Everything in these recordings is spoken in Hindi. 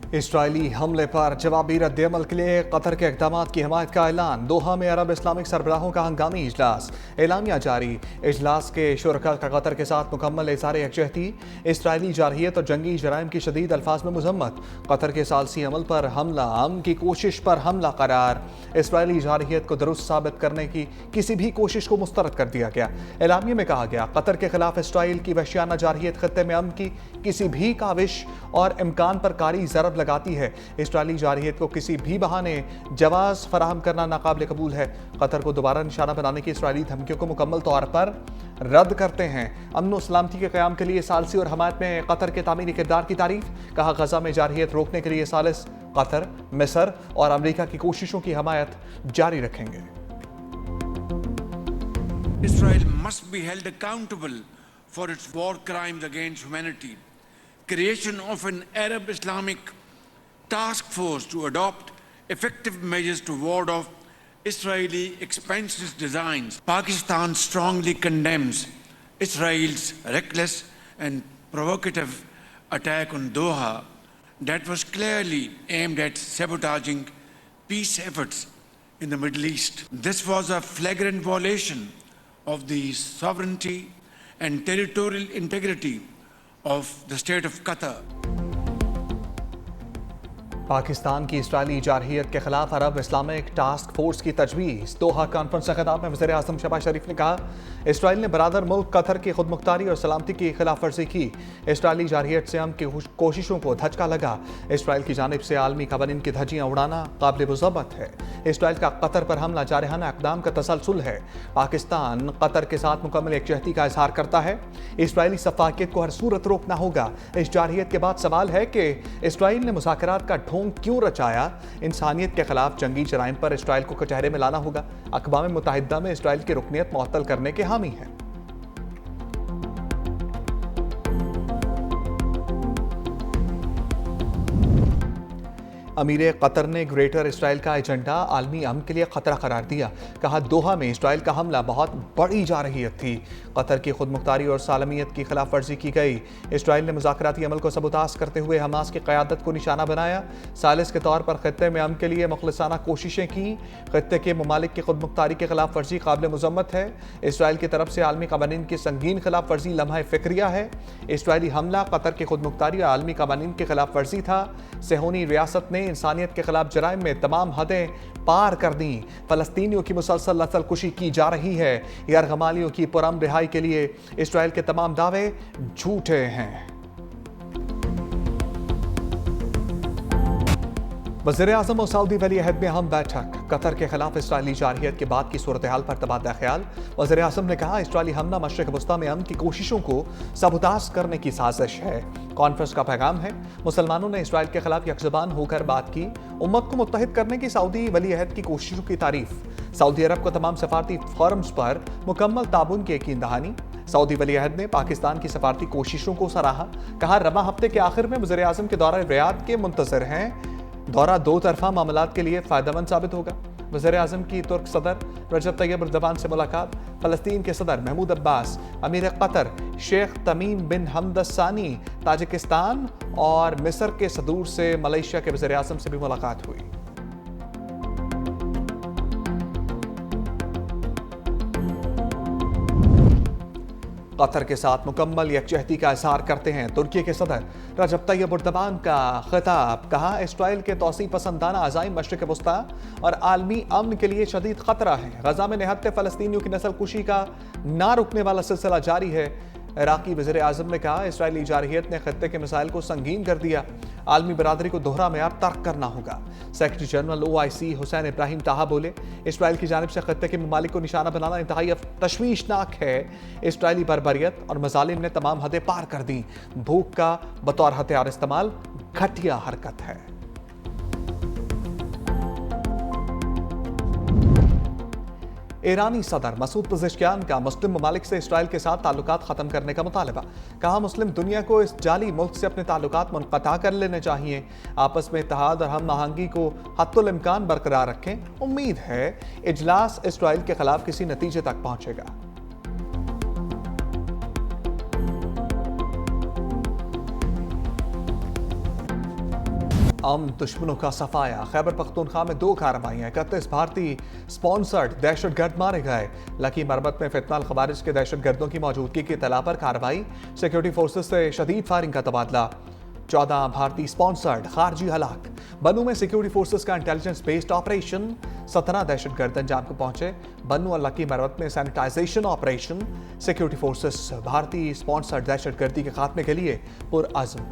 इसराइली हमले पर जवाबी रद्दअमल के लिए कतर के इक़दाम की हिमायत का ऐलान। दोहा में अरब इस्लामिक सरबराहों का हंगामी इजलास, एलामिया जारी। इजलास के शुरका का कतर के साथ मुकम्मल इज़हार यकजहती। इसराइली जारहियत और जंगी जराइम की शदीद अल्फाज में मजम्मत। कतर के सालसी अमल पर हमला, अमन की कोशिश पर हमला करार। इसराइली जारहियत को दुरुस्त साबित करने की किसी भी कोशिश को मुस्तरद कर दिया गया। एलामिया में कहा गया, कतर के खिलाफ इसराइल की वहशियाना जारहियत खत्ते में अमन की किसी भी काविश और इम्कान पर कारी ज़रब लगाती है। इसराइली जारहियत को किसी भी बहाने जवाज फराहम करना नाकाबिल कबूल है। कतर को दोबारा निशाना बनाने की इसराइली धमकियों को मुकम्मल तौर पर रद्द करते हैं। अमन और सलामती के क़याम के लिए सालसी और हमायत में कतर के तामीरी किरदार की तारीफ। कहा, गजा में जारहियत रोकने के लिए सालिस कतर, मिस्र और अमरीका की कोशिशों की हमायत जारी रखेंगे। Israel must be held accountable for its war crimes against humanity. Creation of an Arab Islamic task force to adopt effective measures to ward off Israeli expansionist designs. Pakistan strongly condemns Israel's reckless and provocative attack on Doha that was clearly aimed at sabotaging peace efforts in the Middle East. This was a flagrant violation of the sovereignty and territorial integrity of the state of Qatar. Pakistan की इसराइली जारहियत के खिलाफ अरब इस्लामिक टास्क फोर्स की तजवीज़। दोहा कॉन्फ्रेंस के खिताब में वज़ीर आज़म शहबाज शरीफ ने कहा, इसराइल ने बरादर मुल्क कतर की खुदमुख्तारी और सलामती की खिलाफ वर्जी की। इसराइली जारहियत से अमन की कोशिशों को धचका लगा। इसराइल की जानिब से आलमी कवानीन की धज्जियाँ उड़ाना काबिल मुज़ब्बत है। इसराइल का कतर पर हमला जारहाना इक़दाम का तसलसल है। पाकिस्तान कतर के साथ मुकम्मल यकजहती का इजहार करता है। इसराइली सफाकियत को हर सूरत रोकना होगा। इस जारहियत के बाद सवाल है कि इसराइल ने मुज़ाकरात का ढोंग क्यों रचाया। इंसानियत के खिलाफ जंगी जराइम पर इसराइल को कटहरे में लाना होगा। अक़वाम मुत्तहिदा में इसराइल की रुकनियत मुअत्तल करने के हामी है। अमीर कतर ने ग्रेटर इसराइल का एजेंडा आलमी अमन के लिए खतरा करार दिया। कहा, दोहा में इसराइल का हमला बहुत बड़ी जारहियत थी। कतर की खुदमुख्तारी और सालमियत की खिलाफ वर्जी की गई। इसराइल ने मुज़ाकराती अमल को सबूतास करते हुए हमास की क़यादत को निशाना बनाया। सालिस के तौर पर खत्ते में अमन के लिए मुखलिसाना कोशिशें की। खत्ते के ममालिक की खुदमुख्तारी की खिलाफ वर्जी काबिल मुज़म्मत है। इसराइल की तरफ से आलमी कवानीन की संगीन खिलाफ वर्जी लम्हा फ़िक्रिया है। इसराइली हमला कतर की खुदमुख्तारी और आलमी कवानीन की खिलाफ वर्जी था। सेहूनी रियासत ने इंसानियत के खिलाफ जराइम में तमाम हदें पार कर दी। फलस्तीनियों की मुसलसल नस्लकुशी की जा रही है। यरगमालियों की पुरअमन रिहाई के लिए इसराइल के तमाम दावे झूठे हैं। वज़ीर आज़म और सऊदी वली अहद में अहम बैठक। कतर के खिलाफ इसराइली जारहियत के बाद की सूरत हाल पर तबादला ख्याल। वज़ीर आज़म ने कहा, इसराइली हमला मशरिक़ वस्ता में अमन की कोशिशों को सबूतास करने की साजिश है। कॉन्फ्रेंस का पैगाम है, मुसलमानों ने इसराइल के खिलाफ यकज़बान होकर बात की। उम्मत को मुत्तहिद करने की सऊदी वली अहद की कोशिशों की तारीफ। सऊदी अरब को तमाम सफारती फॉरम्स पर मुकम्मल ताबून की यकीन दहानी। सऊदी वली अहद ने पाकिस्तान की सफारती कोशिशों को सराहा। कहा, रवा हफ्ते के आखिर में वज़ीर आज़म के दौरा रियाद के मुंतज़िर हैं। दौरा दो तरफा मामलात के लिए फ़ायदेमंद साबित होगा। वज़ीर आज़म की तुर्क सदर रजब तैयब एर्दोगान से मुलाकात। फ़लस्तीन के सदर महमूद अब्बास, अमीर कतर शेख तमीम बिन हमद सानी, ताजिकिस्तान और मिस्र के सदूर से मलेशिया के वज़ीर आज़म से भी मुलाकात हुई। कतर के साथ मुकम्मल यकजहती का इजहार करते हैं तुर्की के सदर रजब तैयब एर्दोगान का खिताब। कहा, इसराइल के तौसी पसंदाना अज़ाइम मशरिक़ वस्ता और आलमी अमन के लिए शदीद खतरा है। गजा में निहत्ते फ़लस्तीनियों की नस्लकुशी का ना रुकने वाला सिलसिला जारी है। इराक़ी वज़ीर आज़म ने कहा, इसराइली जारहियत ने खत्ते के मिसाइल को संगीन कर दिया। आलमी बरादरी को दोहरा मेयार तर्क करना होगा। Secretary general OIC Hussain Ibrahim ताहा बोले, इसराइल की जानिब से खत्ते के ममालिक को निशाना बनाना इंतहाई तशवीशनाक है। इसराइली बर्बरियत और मजालिम ने तमाम हदें पार कर दी। भूख का बतौर हथियार इस्तेमाल घटिया हरकत है। ईरानी सदर मसूद पज़ेश्कियान का मुस्लिम ममालिक से इसराइल के साथ ताल्लुकात ख़त्म करने का मुतालबा। कहा, मुस्लिम दुनिया को इस जाली मुल्क से अपने ताल्लुकात मुनक़ता कर लेने चाहिए। आपस में इत्तेहाद और हम आहंगी को हत्तुल इम्कान बरकरार रखें। उम्मीद है इजलास इसराइल के खिलाफ किसी नतीजे तक पहुंचेगा। दुश्मनों का सफाया। खैबर पख्तूनख्वा में 2 कार्रवाइयाँ, 31 भारतीय स्पॉन्सर्ड दहशतगर्द मारे गए। लकी मरबत में फितनाल खवारिज के दहशतगर्दों की मौजूदगी की इत्तला पर कार्रवाई, सिक्योरिटी फोर्सेज से शदीद फायरिंग का तबादला। 14 भारतीय स्पॉन्सर्ड खारजी हलाक। बन्नू में सिक्योरिटी फोर्सेज का इंटेलिजेंस बेस्ड ऑपरेशन, 17 दहशतगर्द अंजाम को पहुंचे। बन्नू और लकी मरवत में सैनिटाइजेशन ऑपरेशन, सिक्योरिटी फोर्सेज भारतीय स्पॉन्सर्ड दहशतगर्दी के खात्मे के लिए पुरअज़्म।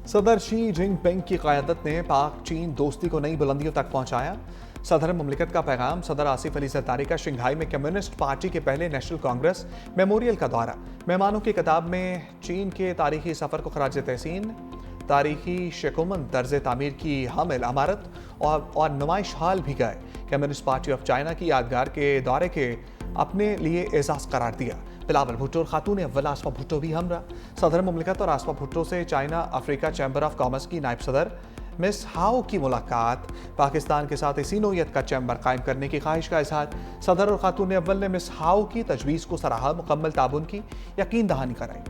सदर शी जिनपिंग की क़यादत ने पाक चीन दोस्ती को नई बुलंदियों तक पहुंचाया। सदर मुमलिकत का पैगाम। सदर आसिफ अली जरदारी का शंघाई में कम्युनिस्ट पार्टी के पहले नेशनल कांग्रेस मेमोरियल का दौरा। मेहमानों की किताब में चीन के तारीखी सफ़र को खराज तहसीन, तारीखी शकुमन तर्ज तामीर की हामिल अमारत और नुमाइश हाल भी गए। कम्युनिस्ट पार्टी ऑफ चाइना की यादगार के दौरे के अपने लिए एजाज़ करार दिया। बिलावल भुट्टो और खातून अव्वल आसफा भुट्टो भी हमरा। सदर मुमलिकत और आसफा भुट्टो से China Africa chamber of commerce की नायब सदर मिस हाओ की मुलाकात। पाकिस्तान के साथ इसी नौयत का चैम्बर कायम करने की ख्वाहिश का इजहार। सदर और खातून अव्वल ने मिस हाओ की तजवीज़ को सराहा, मुकम्मल ताबुन की यकीन दहानी कराई।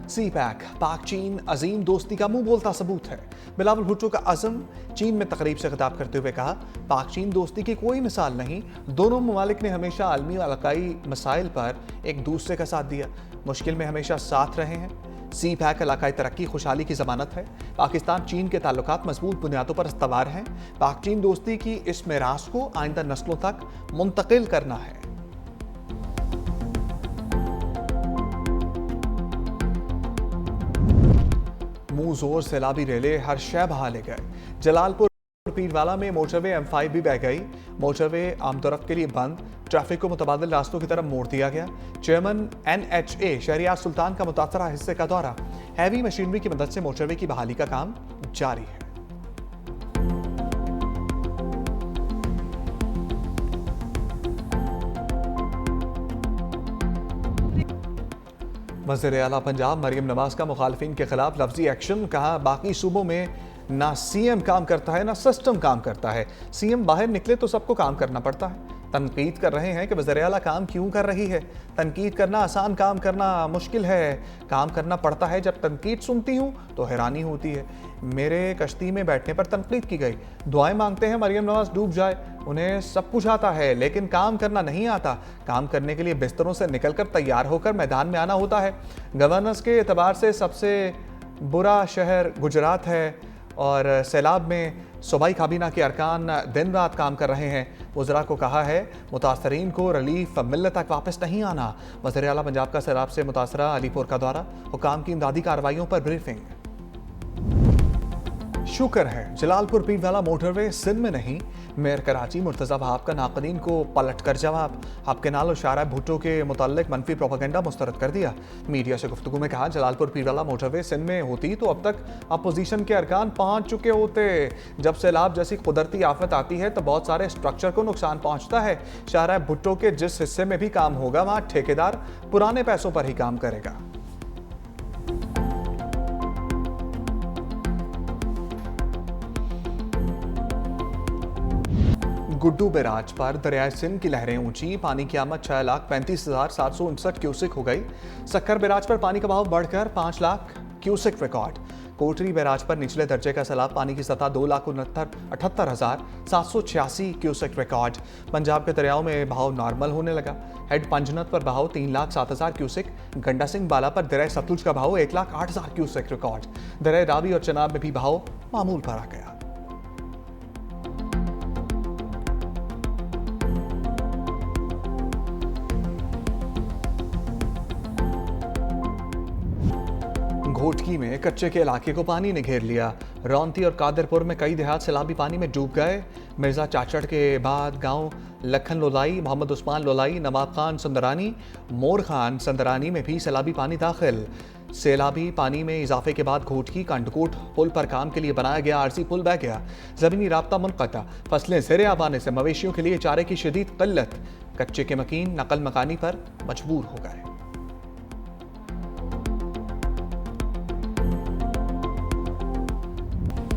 सी पैक, पाक चीन अजीम दोस्ती का मुंह बोलता सबूत है। बिलावल भुट्टो का अज़म। चीन में तकरीब से खिताब करते हुए कहा, पाक चीन दोस्ती की कोई मिसाल नहीं। दोनों ममालिक ने हमेशा आलमी और इलाकाई मसाइल पर एक दूसरे का साथ दिया, मुश्किल में हमेशा साथ रहे हैं। सी पैक इलाकाई तरक्की खुशहाली की जमानत है। पाकिस्तान चीन के ताल्लुकात मजबूत बुनियादों पर इस्तवार हैं। पाक चीन दोस्ती की इस मिरास को आइंदा नस्लों तक मुंतकिल करना है। मुंह जोर सैलाबी रेले हर शय बहा ले गए। जलालपुर पीरवाला में मोटरवे M5 भी बह गई। मोटरवे आमतरफ के लिए बंद, ट्रैफिक को मुतबादिल रास्तों की तरफ मोड़ दिया गया। चेयरमैन NHA शहरियार सुल्तान का मुतासरा हिस्से का दौरा। हैवी मशीनरी की मदद से मोटरवे की बहाली का काम जारी है। वज़ीर आला पंजाब मरियम नवाज का मुखालिफिन के खिलाफ लफ्जी एक्शन। कहा, बाकी सूबों में ना सीएम काम करता है ना सिस्टम काम करता है। सीएम बाहर निकले तो सबको काम करना पड़ता है। तनकीद कर रहे हैं कि वज़ीर आला काम क्यों कर रही है। तनकीद करना आसान, काम करना मुश्किल है। काम करना पड़ता है। जब तनकीद सुनती हूँ तो हैरानी होती है। मेरे कश्ती में बैठने पर तनकीद की गई। दुआएं मांगते हैं मरियम नवाज डूब जाए। उन्हें सब कुछ आता है लेकिन काम करना नहीं आता। काम करने के लिए बिस्तरों से निकलकर तैयार होकर मैदान में आना होता है। गवर्नेंस के एतबार से सबसे बुरा शहर गुजरात है और सैलाब में सूबाई काबीना के अरकान दिन रात काम कर रहे हैं। वज़रा को कहा है मुतासरीन को रिलीफ मिलने तक वापस नहीं आना। वज़ीर आला पंजाब का सैलाब से मुतासरा अलीपुर का दौरा, हुकाम की इमदादी कार्रवाइयों पर ब्रीफिंग। शुक्र है जलालपुर पीरवाला मोटरवे सिंध में नहीं। मेयर कराची मुर्तज़ा वहाब का नाक़दीन को पलट कर जवाब। आपके नाल शारा भुट्टो के मुताल्लिक मनफी प्रोपेगेंडा मुस्तरद कर दिया। मीडिया से गुफ्तगू में कहा, जलालपुर पीरवाला मोटरवे सिंध में होती तो अब तक अपोजिशन के अरकान पहुंच चुके होते। जब सैलाब जैसी कुदरती आफत आती है तो बहुत सारे स्ट्रक्चर को नुकसान पहुंचता है। शारा भुट्टो के जिस हिस्से में भी काम होगा वहां ठेकेदार पुराने पैसों पर ही काम करेगा। गुड्डू बैराज पर दरियाए सिंध की लहरें ऊंची। पानी की आमद 6,35,759 क्यूसिक हो गई। सक्कर बैराज पर पानी का बहाव बढ़कर 5 लाख क्यूसिक रिकॉर्ड। कोटरी बैराज पर निचले दर्जे का सैलाब, पानी की सतह 2,68,786 क्यूसिक रिकॉर्ड। पंजाब के दरियाओं में बहाव नॉर्मल होने लगा। हेड पंजनत पर बहाव 3,07,000 क्यूसिक। गंडा सिंह बाला पर दरिया सतलुज का बहाव 1,08,000 क्यूसिक रिकॉर्ड। दरिया रावी और चनाब में भी बहाव मामूल पर आ गया। घोटकी में कच्चे के इलाके को पानी ने घेर लिया। रौनती और कादरपुर में कई देहात सैलाबी पानी में डूब गए। मिर्जा चाचड़ के बाद गांव लखन लोलाई, मोहम्मद उस्मान लोलाई, नवाब खान संदरानी, मोर खान संदरानी में भी सैलाबी पानी दाखिल। सैलाबी पानी में इजाफे के बाद घोटकी कंडकोट पुल पर काम के लिए बनाया गया आरसी पुल बह गया। ज़मीनी राब्ता मुनक़ता। फसलें ज़ेरे आब आने से मवेशियों के लिए चारे की शदीद किल्लत। कच्चे के मकीन नकल मकानी पर मजबूर हो गए।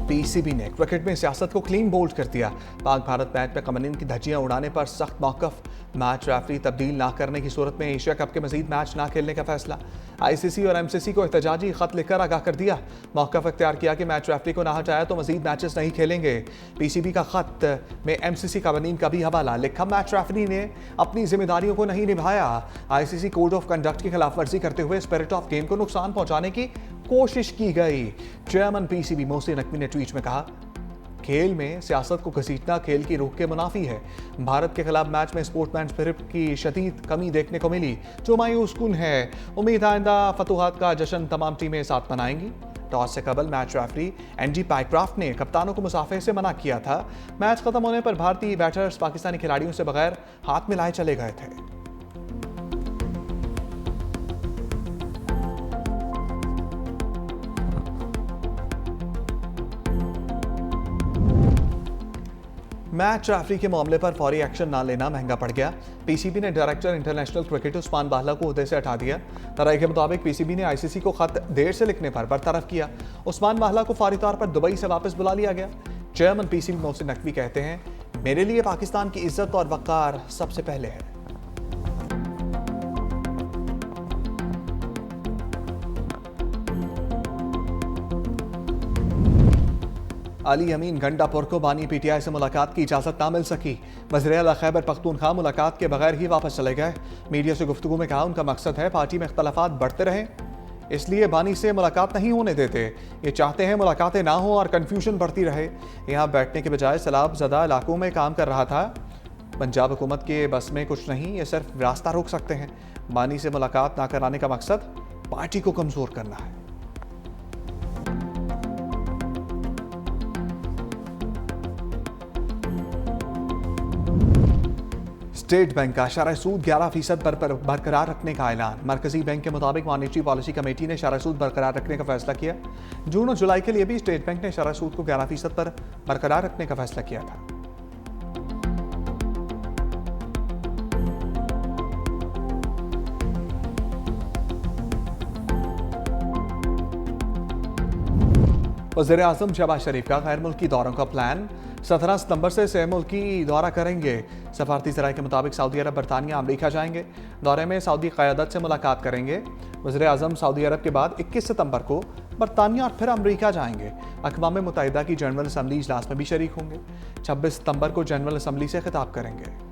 पीसीबी ने क्रिकेट में सियासत को क्लीन बोल्ड कर दिया। पाक भारत मैच में कमरिन की धज्जियां उड़ाने पर सख्त मौकफ। मैच रेफरी तब्दील ना करने की सूरत में एशिया कप के मजीद मैच ना खेलने का फैसला। आईसीसी और एमसीसी को एहतजाजी खत लिखकर आगाह कर दिया। मौकफ इख्तियार किया कि मैच रेफरी को ना हटाया तो मजीद मैचेस नहीं खेलेंगे। पीसीबी का खत में एमसीसी कवानीन का भी हवाला लिखा, मैच रेफरी ने अपनी जिम्मेदारियों को नहीं निभाया। आईसीसी कोड ऑफ कंडक्ट की खिलाफ वर्जी करते हुए स्पिरिट ऑफ गेम को नुकसान पहुंचाने की कोशिश की गई। चेयरमैन पीसीबी मोहसिन नकवी ने ट्वीट में कहा, खेल में सियासत को घसीटना खेल की रूह के मुनाफी है। भारत के खिलाफ मैच में स्पोर्ट्समैन स्पिरिट की शदीद कमी देखने को मिली, जो मायूस कुन है। उम्मीद आइंदा फतूहात का जश्न तमाम टीमें साथ मनाएंगी। टॉस से कबल मैच रेफरी एनजी पाइक्राफ्ट ने कप्तानों को मुसाफे से मना किया था। मैच खत्म होने पर भारतीय बैटर्स पाकिस्तानी खिलाड़ियों से बगैर हाथ मिलाए चले गए थे। मैच रेफरी के मामले पर फौरी एक्शन ना लेना महंगा पड़ गया। पीसीबी ने डायरेक्टर इंटरनेशनल क्रिकेट उस्मान बाहला को ओहदे से हटा दिया। तराई के मुताबिक पीसीबी ने आईसीसी को खत देर से लिखने पर बरतरफ किया। उस्मान बाहला को फौरी तौर पर दुबई से वापस बुला लिया गया। चेयरमैन पीसीबी मोहसिन नकवी कहते हैं, मेरे लिए पाकिस्तान की इज्जत और वक़ार सबसे पहले है। अली अमीन गंडापुर को बानी पीटीआई से मुलाकात की इजाज़त ना मिल सकी। वज़ीर आला खैबर पख्तूनख्वा मुलाकात के बगैर ही वापस चले गए। मीडिया से गुफ्तगू में कहा, उनका मकसद है पार्टी में इख्तलाफात बढ़ते रहें, इसलिए बानी से मुलाकात नहीं होने देते। ये चाहते हैं मुलाकातें ना हो और कन्फ्यूजन बढ़ती रहे। यहाँ बैठने के बजाय सैलाब ज़दा इलाकों में काम कर रहा था। पंजाब हुकूमत के बस में कुछ नहीं, ये सिर्फ रास्ता रोक सकते हैं। बानी से मुलाकात ना कराने का मकसद पार्टी को कमज़ोर करना है। स्टेट बैंक का शरह सूद 11% पर बरकरार रखने का ऐलान। मरकजी बैंक के मुताबिक मॉनेटरी पॉलिसी कमेटी ने शरह सूद बरकरार रखने का फैसला किया। जून और जुलाई के लिए भी स्टेट बैंक ने शरह सूद को 11% पर बरकरार रखने का फैसला किया था। वज़ीर आज़म शहबाज शरीफ का गैर मुल्की दौरों का प्लान। 17 सितंबर से सह मुल्की दौरा करेंगे। सफारती ज़राए के मुताबिक सऊदी अरब, बरतानिया, अमरीका जाएंगे। दौरे में सऊदी क़यादत से मुलाकात करेंगे। वज़ीर आज़म सऊदी अरब के बाद 21 सितंबर को बरतानिया और फिर अमरीका जाएंगे। अक़वाम मुत्तहिदा की जनरल असम्बली इजलास में भी शरीक होंगे। 26 सितंबर को जनरल असम्बली से खिताब करेंगे।